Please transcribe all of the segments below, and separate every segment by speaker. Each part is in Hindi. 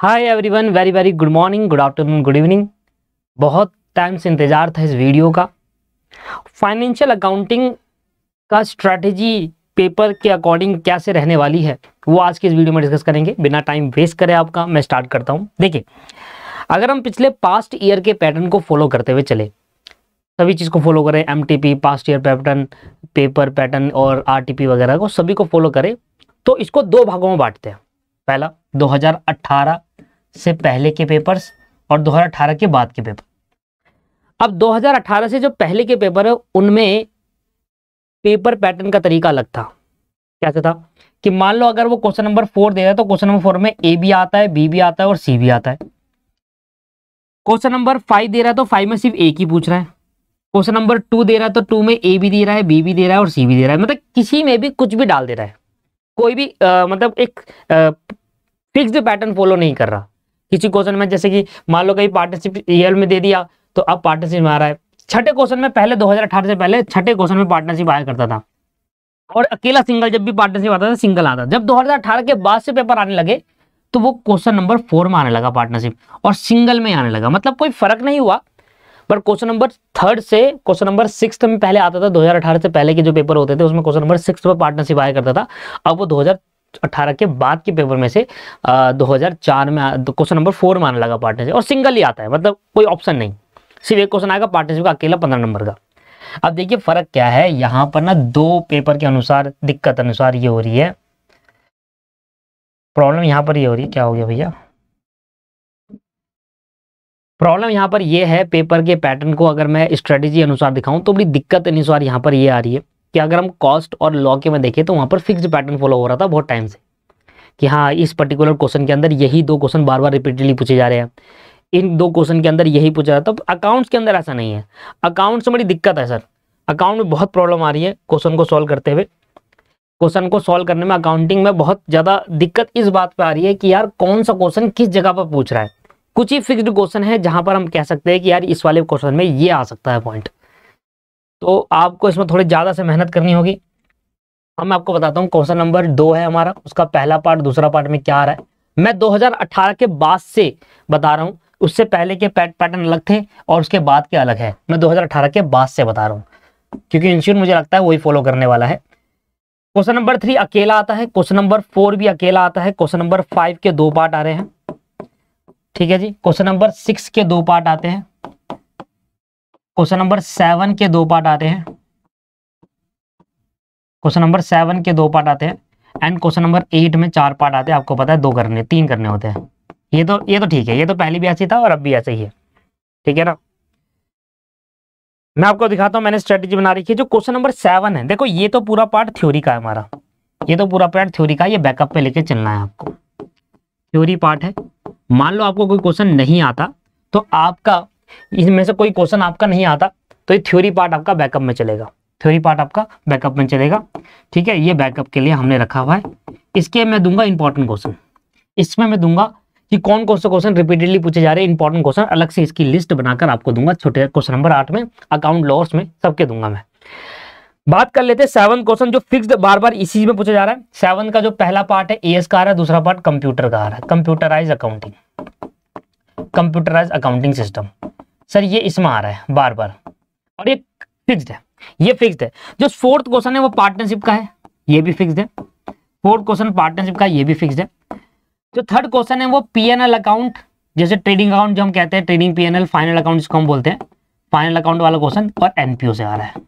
Speaker 1: Hi everyone, very very good morning, good afternoon, good evening. बहुत टाइम से इंतज़ार था इस वीडियो का। फाइनेंशियल अकाउंटिंग का स्ट्रैटेजी पेपर के अकॉर्डिंग कैसे रहने वाली है वो आज की इस वीडियो में डिस्कस करेंगे। बिना टाइम वेस्ट करे आपका मैं स्टार्ट करता हूँ। देखिए, अगर हम पिछले पास्ट ईयर के पैटर्न को फॉलो करते हुए चले, सभी चीज़ को फॉलो करें, MTP past year pattern, paper pattern और RTP वगैरह को सभी को फॉलो करें, तो इसको दो भागों में बांटते हैं। पहला 2018 से पहले के पेपर्स और 2018 के बाद के पेपर। अब 2018 से जो पहले के पेपर है उनमें पेपर पैटर्न का तरीका अलग था। कैसे था कि मान लो अगर वो क्वेश्चन नंबर 4 दे रहा है तो क्वेश्चन नंबर 4 में A भी आता है, B भी आता है और C भी आता है। क्वेश्चन नंबर 5 दे रहा है तो 5 में सिर्फ एक ही पूछ रहा है। क्वेश्चन नंबर 2 दे रहा है तो 2 में A भी दे रहा है, B भी दे रहा है और C भी दे रहा है। मतलब किसी में भी कुछ भी डाल दे रहा है, कोई भी मतलब एक फिक्स्ड पैटर्न फॉलो नहीं कर रहा। किसी क्वेश्चन में जैसे कि मान लो कहीं पार्टनरशिप ईयर में दे दिया तो अब पार्टनरशिप में आ रहा है। छठे क्वेश्चन में पहले 2018 से पहले छठे क्वेश्चन में पार्टनरशिप आया करता था और अकेला सिंगल, जब भी पार्टनरशिप आता था सिंगल आता। जब 2018 के बाद से पेपर आने लगे तो वो क्वेश्चन नंबर 4 में आने लगा पार्टनरशिप और सिंगल में आने लगा। मतलब कोई फर्क नहीं हुआ, पर क्वेश्चन नंबर 3 से क्वेश्चन नंबर 6 में पहले आता था। 2018 से पहले के जो पेपर होते थे उसमें क्वेश्चन नंबर 6 में पार्टनरशिप आया करता था। अब वो 2018 के बाद के पेपर में से 2004 में क्वेश्चन नंबर 4 में आने लगा पार्टनरशिप और सिंगल ही आता है। मतलब कोई ऑप्शन नहीं, सिर्फ एक क्वेश्चन आएगा पार्टनरशिप का अकेला 15 नंबर का। अब देखिए फर्क क्या है यहाँ पर ना, दो पेपर के अनुसार दिक्कत अनुसार ये हो रही है प्रॉब्लम। यहाँ पर ये हो रही है, क्या हो गया भैया, प्रॉब्लम यहाँ पर ये है पेपर के पैटर्न को अगर मैं स्ट्रेटेजी अनुसार दिखाऊं तो बड़ी दिक्कत अनुसार यहाँ पर ये आ रही है कि अगर हम कॉस्ट और लॉ के में देखें तो वहाँ पर फिक्स्ड पैटर्न फॉलो हो रहा था बहुत टाइम से कि हाँ इस पर्टिकुलर क्वेश्चन के अंदर यही दो क्वेश्चन बार बार रिपीटेडली पूछे जा रहे हैं, इन दो क्वेश्चन के अंदर यही पूछा जाता है। तो अकाउंट्स के अंदर ऐसा नहीं है। अकाउंट्स में बड़ी दिक्कत है सर, अकाउंट में बहुत प्रॉब्लम आ रही है क्वेश्चन को सॉल्व करते हुए। क्वेश्चन को सॉल्व करने में अकाउंटिंग में बहुत ज़्यादा दिक्कत इस बात पर आ रही है कि यार कौन सा क्वेश्चन किस जगह पर पूछ रहा है। कुछ ही फिक्स्ड क्वेश्चन है जहां पर हम कह सकते हैं कि यार इस वाले क्वेश्चन में ये आ सकता है पॉइंट, तो आपको इसमें थोड़ी ज़्यादा से मेहनत करनी होगी। अब मैं आपको बताता हूँ, क्वेश्चन नंबर 2 है हमारा, उसका पहला पार्ट दूसरा पार्ट में क्या आ रहा है। मैं 2018 के बाद से बता रहा हूँ, उससे पहले के पैटर्न अलग थे और उसके बाद के अलग है। मैं 2018 के बाद से बता रहा हूँ क्योंकि इंश्योर मुझे लगता है वही फॉलो करने वाला है। क्वेश्चन नंबर 3 अकेला आता है, क्वेश्चन नंबर 4 भी अकेला आता है, क्वेश्चन नंबर 5 के 2 पार्ट आ रहे हैं, ठीक है जी। क्वेश्चन नंबर 6 के 2 पार्ट आते हैं, क्वेश्चन नंबर 7 के 2 पार्ट आते हैं, क्वेश्चन नंबर 7 के 2 पार्ट आते हैं एंड क्वेश्चन नंबर 8 में 4 पार्ट आते हैं। आपको पता है 3 करने होते हैं। ये तो ठीक है, ये तो पहले भी ऐसे ही था और अब भी ऐसे ही है, ठीक है ना। मैं आपको दिखाता हूं, मैंने स्ट्रेटेजी बना रखी है। जो क्वेश्चन नंबर 7 है, देखो ये तो पूरा पार्ट थ्योरी का है हमारा, ये तो पूरा पार्ट थ्योरी का, ये बैकअप पे लेके चलना है आपको। थ्योरी पार्ट है। मान लो आपको कोई क्वेश्चन नहीं आता तो आपका इनमें से कोई क्वेश्चन आपका नहीं आता तो ये थ्योरी पार्ट आपका बैकअप में चलेगा, थ्योरी पार्ट आपका बैकअप में चलेगा, ठीक है। ये बैकअप के लिए हमने रखा हुआ है। इसके मैं दूंगा इंपॉर्टेंट क्वेश्चन, इसमें मैं दूंगा कि कौन कौन से क्वेश्चन रिपीटेडली पूछे जा रहे हैं, इंपॉर्टेंट क्वेश्चन अलग से इसकी लिस्ट बनाकर आपको दूंगा। छोटे क्वेश्चन नंबर 8 में, अकाउंट लॉस में, सबके दूंगा मैं। बात कर लेते हैं 7 क्वेश्चन जो फिक्स्ड बार बार इसी में पूछा जा रहा है। 7 का जो पहला पार्ट है AS का आ रहा है, दूसरा पार्ट कंप्यूटर का आ रहा है, computerise accounting, computerise accounting system. Sir ये इसमें आ रहा है बार बार और ये फिक्स्ड है, ये फिक्स्ड है। जो 4th क्वेश्चन है वो पार्टनरशिप का है, ये भी फिक्स्ड है। 4th क्वेश्चन पार्टनरशिप का, ये भी फिक्स्ड है। जो 3rd क्वेश्चन है वो P&L अकाउंट, जैसे ट्रेडिंग अकाउंट जो हम कहते हैं, ट्रेडिंग P&L, फाइनल अकाउंट जिसको हम बोलते हैं, फाइनल अकाउंट वाला क्वेश्चन और NPO से आ रहा है।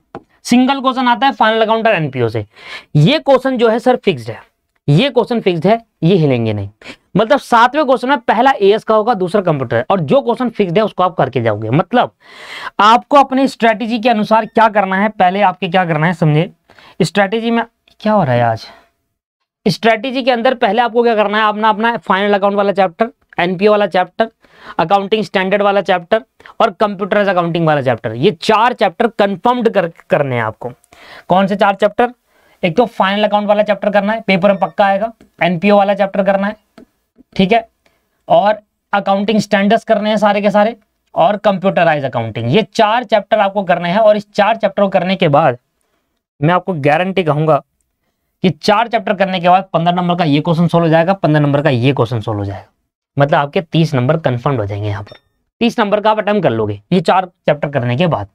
Speaker 1: सिंगल क्वेश्चन आता है फाइनल अकाउंट और NPO से। ये क्वेश्चन जो है सर फिक्स्ड है, ये क्वेश्चन फिक्स्ड है, ये हिलेंगे नहीं। मतलब 7वें क्वेश्चन में पहला AS का होगा, दूसरा कंप्यूटर है, और जो क्वेश्चन फिक्स्ड है उसको आप करके जाओगे। मतलब आपको अपनी स्ट्रेटेजी के अनुसार क्या करना है, पहले आपके क्या करना है समझे। स्ट्रेटेजी में क्या हो रहा है आज, स्ट्रेटेजी के अंदर पहले आपको क्या करना है, अपना फाइनल अकाउंट वाला चैप्टर, NPO वाला चैप्टर, अकाउंटिंग स्टैंडर्ड वाला चैप्टर और कंप्यूटराइज अकाउंटिंग वाला चैप्टर, ये 4 चैप्टर कंफर्म्ड करने हैं आपको। कौन से 4 चैप्टर, एक तो फाइनल अकाउंट वाला चैप्टर करना है, पेपर में पक्का आएगा। NPO वाला चैप्टर करना है, ठीक है, और अकाउंटिंग स्टैंडर्ड्स करने हैं सारे के सारे, और कंप्यूटराइज अकाउंटिंग। ये 4 चैप्टर आपको करने हैं और इस 4 चैप्टर को करने के बाद मैं आपको गारंटी कहूंगा कि 4 चैप्टर करने के बाद 15 नंबर का ये क्वेश्चन सोल्व हो जाएगा, 15 नंबर का ये क्वेश्चन सोल्व हो जाएगा। मतलब आपके 30 नंबर कंफर्म हो जाएंगे। यहाँ पर 30 नंबर का आप अटेम्प्ट कर लोगे ये 4 चैप्टर करने के बाद।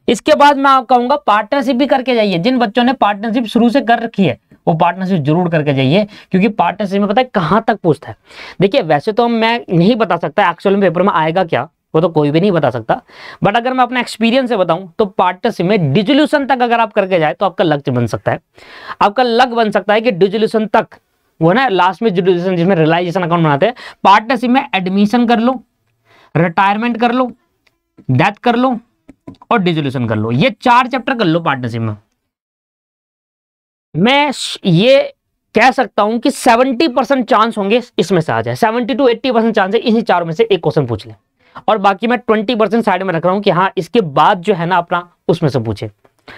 Speaker 1: इसके बाद मैं आपको कहूंगा पार्टनरशिप भी करके जाइए। जिन बच्चों ने पार्टनरशिप शुरू से कर रखी है वो पार्टनरशिप जरूर करके जाइए, क्योंकि पार्टनरशिप में पता है कहां तक पूछता है। देखिए वैसे तो मैं नहीं बता सकता एक्चुअल में पेपर में आएगा क्या, वो तो कोई भी नहीं बता सकता, बट अगर मैं अपना एक्सपीरियंस से बताऊं तो पार्टनरशिप में डिसोल्यूशन तक अगर आप करके जाए तो आपका लक्ष्य बन सकता है। आपका लक बन सकता है कि डिसोल्यूशन तक, वो ना लास्ट में डिसोल्यूशन जिसमें रियलाइजेशन अकाउंट बनाते हैं, पार्टनरशिप में एडमिशन कर लो, रिटायरमेंट कर लो, डेथ कर लो और डिसोल्यूशन कर लो। ये 4 चैप्टर कर लो पार्टनरशिप में। मैं ये कह सकता हूं कि 70% चांस होंगे इसमें से आ जाए, 70 to 80% चांस है इन्हीं 4 में से एक क्वेश्चन पूछ ले, और बाकी मैं 20% साइड में रख रहा हूं कि हाँ इसके बाद जो है ना अपना उसमें से पूछे,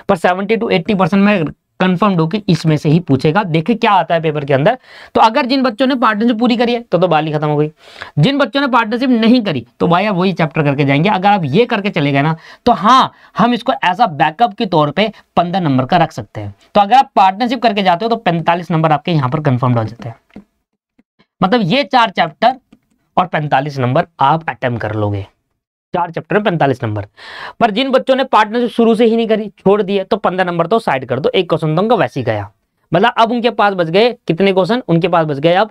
Speaker 1: पर 70 to 80% में कंफर्म हो कि इसमें से ही पूछेगा। देखे क्या आता है पेपर के अंदर। तो अगर जिन बच्चों ने पार्टनरशिप पूरी करी है तो बाली खत्म हो गई, जिन बच्चों ने पार्टनरशिप नहीं करी तो भाई आप वही चैप्टर करके जाएंगे। अगर आप ये करके चले गए ना तो हाँ हम इसको एज अ बैकअप के तौर पे 15 नंबर का रख सकते हैं। तो अगर आप पार्टनरशिप करके जाते हो तो 45 नंबर आपके यहाँ पर कंफर्म हो जाते हैं। मतलब ये 4 चैप्टर और 45 नंबर आप अटेम्प्ट कर लोगे। 4 चैप्टर में 45 नंबर। पर जिन बच्चों ने पार्टनरशिप शुरू से ही नहीं करी, छोड़ दिए, तो 15 नंबर तो साइड कर दो, एक क्वेश्चन तो उनका वैसे ही गया। मतलब अब उनके पास बच गए कितने क्वेश्चन, उनके पास बच गए अब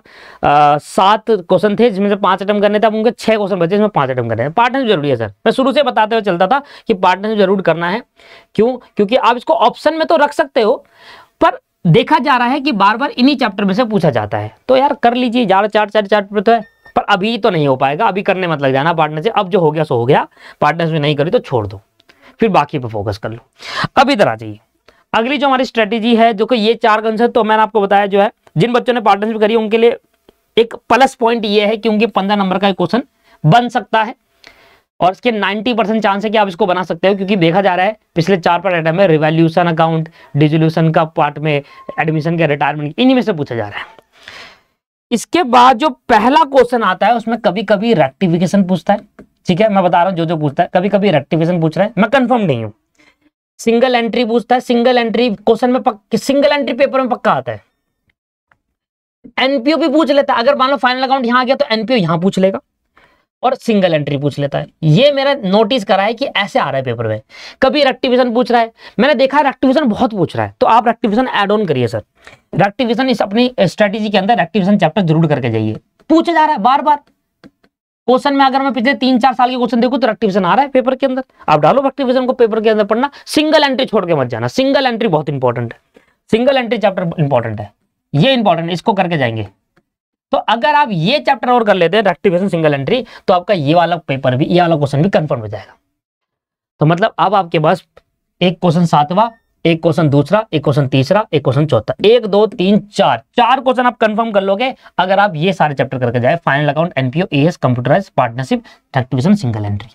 Speaker 1: 7 क्वेश्चन थे जिसमें से 5 अटेम्प्ट करने थे, अब उनके 6 क्वेश्चन बचे जिसमें 5 अटेम्प्ट करने हैं। पार्टनरशिप जरूरी है सर, मैं शुरू से बताते हुए चलता था कि पार्टनरशिप जरूर करना है। क्यों? क्योंकि आप इसको ऑप्शन में तो रख सकते हो, पर देखा जा रहा है कि बार बार इन्हीं चैप्टर में से पूछा जाता है, तो यार कर लीजिए। 4 चैप्टर तो है, पर अभी तो नहीं हो पाएगा, अभी करने मत लग जाना पार्टनरशिप। अब जो हो गया सो हो गया, पार्टनरशिप नहीं करी तो छोड़ दो, फिर बाकी पे फोकस कर लो। अब इधर आ जाइए, अगली जो हमारी स्ट्रेटेजी है, जो कि ये 4 कंसेप्ट तो मैंने आपको बताया जो है, जिन बच्चों ने पार्टनरशिप करी उनके लिए एक प्लस पॉइंट ये है कि उनके 15 नंबर का एक क्वेश्चन बन सकता है, और इसके 90% चांस है कि आप इसको बना सकते हो, क्योंकि देखा जा रहा है पिछले 4 पार्ट में रिवैल्यूशन अकाउंट, डिसोल्यूशन का पार्ट में, एडमिशन के, रिटायरमेंट, इन्हीं में से पूछा जा रहा है। इसके बाद जो पहला क्वेश्चन आता है उसमें कभी कभी रेक्टिफिकेशन पूछता है। ठीक है, मैं बता रहा हूं जो पूछता है, कभी कभी रेक्टिफिकेशन पूछ रहा है, मैं कंफर्म नहीं हूं। सिंगल एंट्री पूछता है, सिंगल एंट्री क्वेश्चन में सिंगल एंट्री पेपर में पक्का आता है। एनपीओ भी पूछ लेता है, अगर मान लो फाइनल अकाउंट यहां आ गया तो एनपीओ यहां पूछ लेगा, और सिंगल एंट्री पूछ लेता है। ये मेरा नोटिस करा है कि ऐसे आ रहा है पेपर में। कभी रेक्टिफिकेशन पूछ रहा है, मैंने देखा है रेक्टिफिकेशन बहुत पूछ रहा है, तो आप रेक्टिफिकेशन ऐड ऑन करिए सर। रेक्टिफिकेशन इस अपनी स्ट्रेटेजी के अंदर रेक्टिफिकेशन चैप्टर जरूर करके जाइए। पूछा जा रहा है बार बार क्वेश्चन में, अगर मैं पिछले 3-4 साल के क्वेश्चन देखूं तो रेक्टिफिकेशन आ रहा है पेपर के अंदर, आप डालो रेक्टिफिकेशन को पेपर के अंदर पढ़ना। सिंगल एंट्री छोड़ के मत जाना, सिंगल एंट्री बहुत इंपॉर्टेंट है, सिंगल एंट्री चैप्टर इंपॉर्टेंट है, ये इंपॉर्टेंट, इसको करके जाएंगे। तो अगर आप ये चैप्टर और कर लेते हैं रेक्टिफिकेशन सिंगल एंट्री, तो आपका ये वाला पेपर भी, ये वाला क्वेश्चन भी कंफर्म हो जाएगा। तो मतलब अब आपके पास एक क्वेश्चन 7वां, एक क्वेश्चन दूसरा, एक क्वेश्चन तीसरा, एक क्वेश्चन चौथा, 1 2 3 4 क्वेश्चन आप कंफर्म कर लोगे अगर आप ये सारे चैप्टर करके जाए। Final account, NPO, AS, computerise, partnership, rectification, single entry.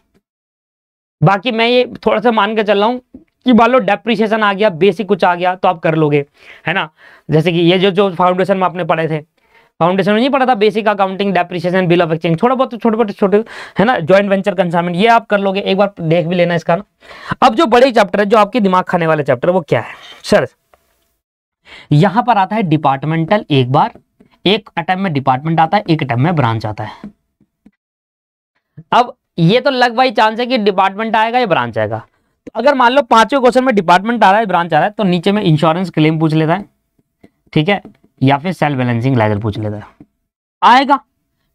Speaker 1: बाकी मैं ये थोड़ा सा मान के चल रहा हूं कि मान लो डेप्रिसिएशन आ गया, बेसिक कुछ आ गया तो आप कर लोगे, है ना। जैसे कि ये जो फाउंडेशन में आपने पढ़े थे, फाउंडेशन में नहीं पढ़ा था, basic accounting, depreciation, bill of exchange, थोड़ा बहुत छोटे है ना, जॉइंट वेंचर कंसाइनमेंट, ये आप कर लोगे, एक बार देख भी लेना इसका ना। अब जो बड़े चैप्टर है, जो आपके दिमाग खाने वाले चैप्टर, वो क्या है सर? यहां पर आता है डिपार्टमेंटल, एक बार एक अटेम्प्ट में डिपार्टमेंट आता है, एक अटेम्प्ट में ब्रांच आता है। अब ये तो लग भाई चांस है कि डिपार्टमेंट आएगा या ब्रांच आएगा। तो अगर मान लो 5वें क्वेश्चन में डिपार्टमेंट आ रहा है, ब्रांच आ रहा है, तो नीचे में इंश्योरेंस क्लेम पूछ लेता है, ठीक है, या फिर सेल्फ बैलेंसिंग लेजर पूछ लेता है। आएगा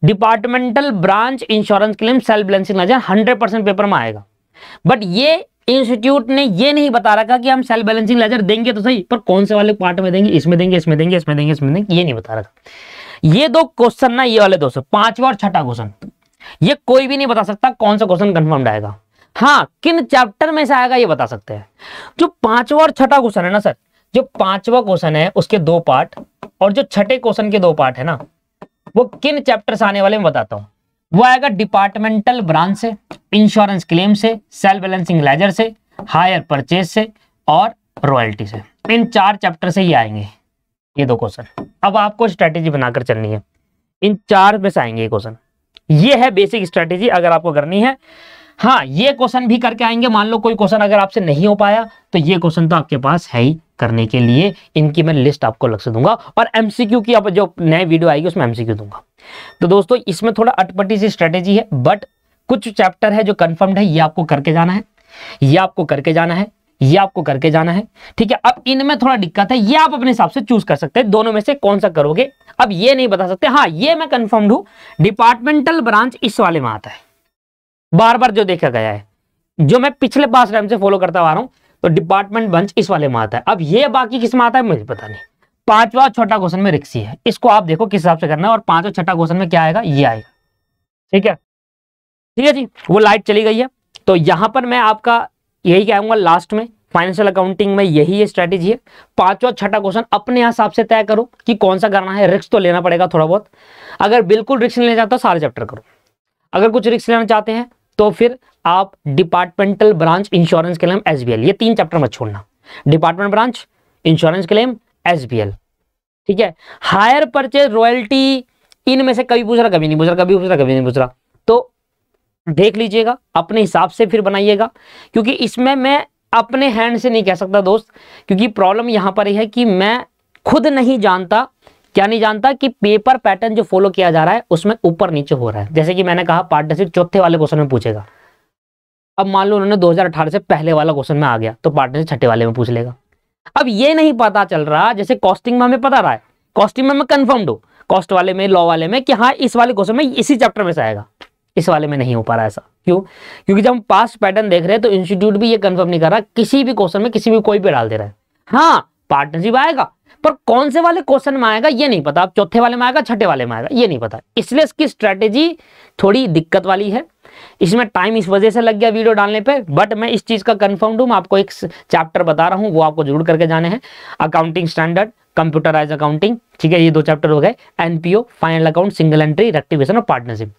Speaker 1: departmental, branch, insurance claim, self balancing ledger 100% paper में आएगा। बट ये इंस्टीट्यूट ने ये नहीं बता रखा कि हम सेल्फ बैलेंसिंग लेजर देंगे तो सही, पर कौन से वाले पार्ट में देंगे, इसमें देंगे, इसमें देंगे, इसमें देंगे, इसमें देंगे, ये नहीं बता रखा। ये 2 क्वेश्चन ना, ये वाले 2 5वां और 6ठा क्वेश्चन, ये कोई भी नहीं बता सकता कौन सा क्वेश्चन कंफर्म्ड आएगा। हाँ, किन चैप्टर में से आएगा ये बता सकते हैं। जो 5वां और 6ठा क्वेश्चन है ना सर, जो 5वां क्वेश्चन है उसके 2 पार्ट और जो 6ठे क्वेश्चन के 2 पार्ट है ना, वो किन चैप्टर से आने वाले मैं बताता हूं। वो आएगा डिपार्टमेंटल ब्रांच से, इंश्योरेंस क्लेम से, सेल्फ बैलेंसिंग लेजर से, हायर परचेज से और रॉयल्टी से। इन 4 चैप्टर से ही आएंगे ये 2 क्वेश्चन। अब आपको स्ट्रेटेजी बनाकर चलनी है, इन 4 में से आएंगे ये क्वेश्चन। ये है बेसिक स्ट्रेटेजी अगर आपको करनी है। हाँ, ये क्वेश्चन भी करके आएंगे। मान लो कोई क्वेश्चन अगर आपसे नहीं हो पाया तो ये क्वेश्चन तो आपके पास है ही करने के लिए। इनकी मैं लिस्ट आपको अलग से दूंगा, और एमसीक्यू की अब जो नई वीडियो आएगी उसमें एमसीक्यू दूंगा। तो दोस्तों इसमें थोड़ा अटपटी सी स्ट्रेटेजी है, बट कुछ चैप्टर है जो कंफर्म्ड है, ये आपको करके जाना है, ये आपको करके जाना है, ये आपको करके जाना है, ठीक है। अब इनमें थोड़ा दिक्कत है, ये आप अपने हिसाब से चूज कर सकते हैं, दोनों में से कौन सा करोगे अब ये नहीं बता सकते। हाँ ये मैं कंफर्म्ड हूं, डिपार्टमेंटल ब्रांच इस वाले में आता है, बार बार जो देखा गया है, जो मैं पिछले 5 टाइम से फॉलो करता आ रहा हूं, तो डिपार्टमेंट ब्रांच इस वाले में आता है। अब ये बाकी किस में आता है मुझे पता नहीं। 5वां छठा क्वेश्चन में रिक्सी है, इसको आप देखो किस हिसाब से करना है, और 5वां छठा क्वेश्चन में क्या आएगा, ये आएगा, ठीक है, ठीक है जी। वो लाइट चली गई है, तो यहां पर मैं आपका यही कहूंगा लास्ट में, फाइनेंशियल अकाउंटिंग में यही स्ट्रेटेजी है। 5वां छठा क्वेश्चन अपने हिसाब से तय करो कि कौन सा करना है, रिस्क तो लेना पड़ेगा थोड़ा बहुत, अगर बिल्कुल रिस्क लेना चाहते हो सारे चैप्टर करो, अगर कुछ रिस्क लेना चाहते हैं तो फिर आप departmental branch insurance claim SBL, ये 3 चैप्टर मत छोड़ना, department branch insurance claim SBL, ठीक है। हायर परचेज रॉयल्टी इनमें से कभी पूछ रहा कभी नहीं पूछ रहा, कभी पूछ रहा कभी नहीं पूछ रहा, तो देख लीजिएगा अपने हिसाब से फिर बनाइएगा, क्योंकि इसमें मैं अपने हैंड से नहीं कह सकता दोस्त, क्योंकि प्रॉब्लम यहां पर यह है कि मैं खुद नहीं जानता, क्या नहीं जानता कि पेपर पैटर्न जो फॉलो किया जा रहा है उसमें ऊपर नीचे हो रहा है। जैसे कि मैंने कहा पार्टनरशिप चौथे वाले क्वेश्चन में पूछेगा, अब मान लो उन्होंने 2018 से पहले वाला क्वेश्चन में आ गया तो पार्टनरशिप छठे वाले में पूछ लेगा। अब ये नहीं पता चल रहा, जैसे कॉस्टिंग में हमें पता रहा है, कॉस्टिंग में मैं कंफर्म्ड हूं, कॉस्ट वाले में, लॉ वाले में, कि हाँ इस वाले क्वेश्चन में इसी चैप्टर में से आएगा, इस वाले में नहीं हो पा रहा ऐसा। क्यों? क्योंकि जब हम पास्ट पैटर्न देख रहे हैं तो इंस्टीट्यूट भी ये कंफर्म नहीं कर रहा, किसी भी क्वेश्चन में किसी भी कोई पे डाल दे रहा है। हाँ पार्टनरशिप आएगा, पर कौन से वाले क्वेश्चन में आएगा ये नहीं पता, अब चौथे वाले में आएगा छठे वाले में आएगा ये नहीं पता, इसलिए इसकी स्ट्रेटेजी थोड़ी दिक्कत वाली है। इसमें टाइम इस वजह से लग गया वीडियो डालने पे, बट मैं इस चीज का कंफर्म हूं, मैं आपको एक चैप्टर बता रहा हूं, वो आपको जरूर करके जाने हैं, अकाउंटिंग स्टैंडर्ड, कंप्यूटराइज अकाउंटिंग, ठीक है, ये 2 चैप्टर हो गए, NPO, final account, single entry, rectification और पार्टनरशिप।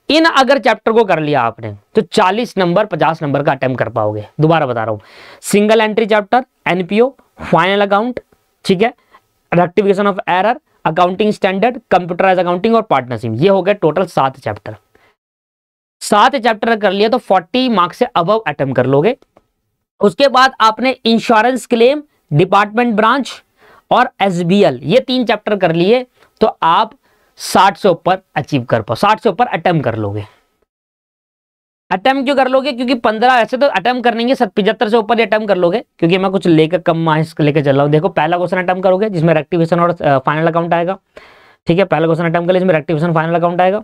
Speaker 1: इन अगर चैप्टर को कर लिया आपने तो 40 नंबर 50 नंबर का अटेम्प्ट कर पाओगे। दोबारा बता रहा हूं, single entry chapter, NPO, final account, ठीक है, rectification of error, accounting standard, computerise accounting और पार्टनरशिप, ये हो गए टोटल 7 चैप्टर। 7 चैप्टर कर लिया तो 40 मार्क्स से अबव अटेम्प्ट कर लोगे। उसके बाद आपने इंश्योरेंस क्लेम, डिपार्टमेंट ब्रांच और एसबीएल, ये 3 चैप्टर कर लिए तो आप 60 से ऊपर अचीव कर पाओ, 60 से ऊपर अटेम्प्ट कर लोगे। अटेम्प्ट क्यों कर लोगे? क्योंकि 15 ऐसे तो अटेम्प्ट करनेंगे, 75 से ऊपर ही अटेम्प्ट कर लोगे, क्योंकि मैं कुछ लेकर कम मार्क्स लेकर चल रहा हूँ। देखो पहला क्वेश्चन अटेम्प्ट करोगे जिसमें रेक्टिफिकेशन और फाइनल अकाउंट आएगा, ठीक है, पहला क्वेश्चन अटेम्प्ट कर लिया जिसमें रेक्टिफिकेशन फाइनल अकाउंट आएगा,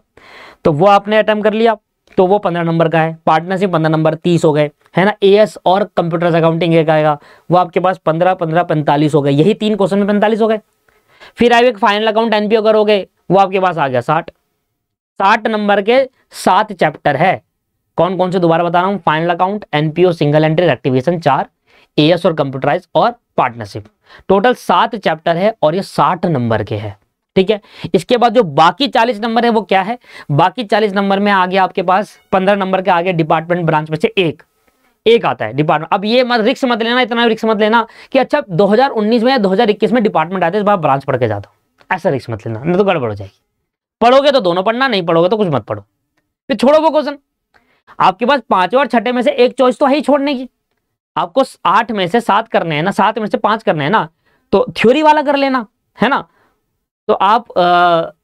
Speaker 1: तो वो आपने अटेम्प्ट कर लिया तो वो 15 नंबर का है। पार्टनरशिप 15 नंबर, 30 हो गए, है ना। एएस और कंप्यूटर अकाउंटिंग एक आएगा, वो आपके पास 15 15 45 हो गए, यही 3 क्वेश्चन में 45 हो गए। फिर आए फाइनल अकाउंट एनपीओ करोगे, वो आपके पास आ गया 60 नंबर के 7 चैप्टर है। कौन कौन से दोबारा बता रहा हूं, final account, NPO, single entry, rectification 4, as और कंप्यूटराइज और पार्टनरशिप, टोटल 7 चैप्टर है और ये 60 नंबर के हैं, ठीक है। इसके बाद जो बाकी 40 नंबर है वो क्या है, बाकी 40 नंबर में आ गया आपके पास 15 नंबर के आगे डिपार्टमेंट ब्रांच में से एक आता है डिपार्टमेंट। अब ये मत रिक्स मत लेना, इतना रिक्स मत लेना कि अच्छा 2019 में या 2021 में डिपार्टमेंट आते हैं, इस बार ब्रांच पढ़ के जाता हूं, ऐसा रिक्स मत लेना, नहीं तो गड़बड़ हो जाएगी। पढ़ोगे तो दोनों पढ़ना, नहीं पढ़ोगे तो कुछ मत पढ़ो, फिर छोड़ो वो क्वेश्चन। आपके पास 5 और 6 में से एक चॉइस तो है ही छोड़ने की। आपको 8 में से 7 करने हैं ना, 7 में से 5 करने हैं ना, तो थ्योरी वाला कर लेना, है ना। तो आप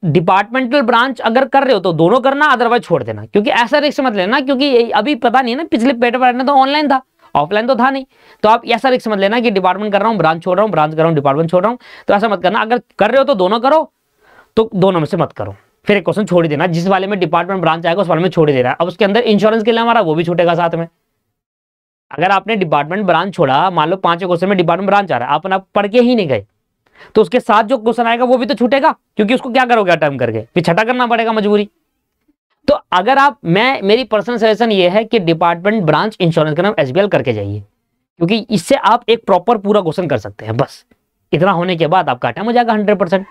Speaker 1: डिपार्टमेंटल ब्रांच अगर कर रहे हो तो दोनों करना, अदरवाइज छोड़ देना, क्योंकि ऐसा रिस्क मत लेना, क्योंकि अभी पता नहीं है ना, पिछले पेपर पढ़ने तो ऑनलाइन था, ऑफलाइन तो था नहीं, तो आप ऐसा रिस्क मत लेना कि डिपार्टमेंट कर रहा हूं ब्रांच छोड़ रहा हूं, ब्रांच कर रहा हूं डिपार्टमेंट छोड़ रहा हूं, तो ऐसा मत करना। अगर कर रहे हो तो दोनों करो, तो दोनों में से मत करो, फिर एक क्वेश्चन छोड़ ही देना, जिस वाले में डिपार्टमेंट ब्रांच आएगा उस वाले में छोड़ ही देना। अब उसके अंदर इंश्योरेंस के लिए हमारा वो भी छूटेगा साथ में। अगर आपने डिपार्टमेंट ब्रांच छोड़ा, मान लो 5 क्वेश्चन में डिपार्टमेंट ब्रांच आ रहा है, आप पढ़ के ही नहीं गए, तो उसके साथ जो क्वेश्चन आएगा वो भी तो छूटेगा, क्योंकि उसको क्या करोगे अटेम्प्ट करके, फिर छठा करना पड़ेगा मजबूरी। तो अगर आप, मेरी पर्सनल सजेशन ये है कि डिपार्टमेंट ब्रांच इंश्योरेंस का नाम एसबीएल करके जाइए, क्योंकि इससे आप एक प्रॉपर पूरा क्वेश्चन कर सकते हैं। बस इतना होने के बाद आपका अटेम्प्ट हो जाएगा, 100%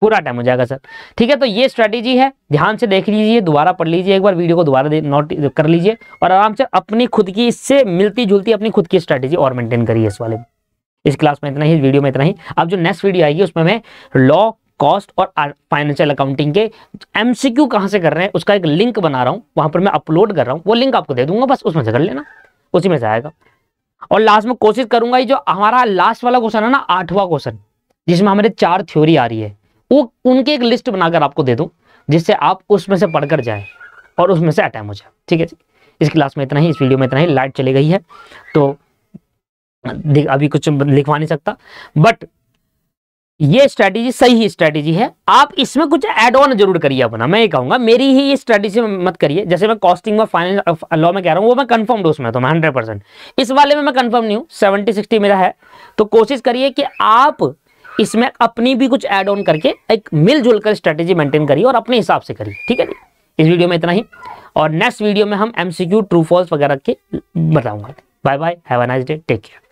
Speaker 1: पूरा अटेम्प्ट हो जाएगा सर, ठीक है। तो ये स्ट्रेटेजी है, ध्यान से देख लीजिए, दोबारा पढ़ लीजिए, एक बार वीडियो को दोबारा नोट कर लीजिए और आराम से अपनी खुद की, इससे मिलती जुलती अपनी खुद की स्ट्रेटेजी और मेंटेन करिए इस वाले में। इस क्लास में इतना ही, वीडियो में इतना ही। अब जो नेक्स्ट वीडियो आएगी उसमें मैं लॉ, कॉस्ट और फाइनेंशियल अकाउंटिंग के एमसीक्यू कहां से कर रहे हैं उसका एक लिंक बना रहा हूं, वहां पर मैं अपलोड कर रहा हूं, वो लिंक आपको दे दूंगा, बस उसमें से कर लेना, उसी में से आएगा। और लास्ट में कोशिश करूंगा, ये जो हमारा लास्ट वाला क्वेश्चन है ना, 8वां क्वेश्चन, जिसमें हमारे 4 थ्योरी आ रही है, वो उनके एक लिस्ट बनाकर आपको दे दूं, जिससे आप उसमें से पढ़कर जाए और उसमें से अटैम्प्ट हो जाए। ठीक है जी, इस क्लास में इतना ही, इस वीडियो में इतना ही। लाइट चली गई है तो अभी कुछ लिखवा नहीं सकता, बट ये स्ट्रैटेजी सही स्ट्रैटेजी है। आप इसमें कुछ ऐड ऑन जरूर करिए अपना, मैं ये कहूंगा मेरी ही ये स्ट्रैटेजी मत करिए। जैसे मैं कॉस्टिंग में फाइनेंस लॉ में कह रहा हूँ, वो मैं कंफर्म हूँ उसमें, तो मैं 100%। इस वाले में मैं कंफर्म नहीं हूँ, 70-60 मेरा है। तो कोशिश करिए कि आप इसमें अपनी भी कुछ ऐड ऑन करके एक मिलजुल कर स्ट्रैटेजी मेंटेन करिए और अपने हिसाब से करिए। ठीक है जी, इस वीडियो में इतना ही, और नेक्स्ट वीडियो में हम MCQ ट्रू फॉल्स वगैरह के बताऊंगा। Bye bye, have a nice day, take care.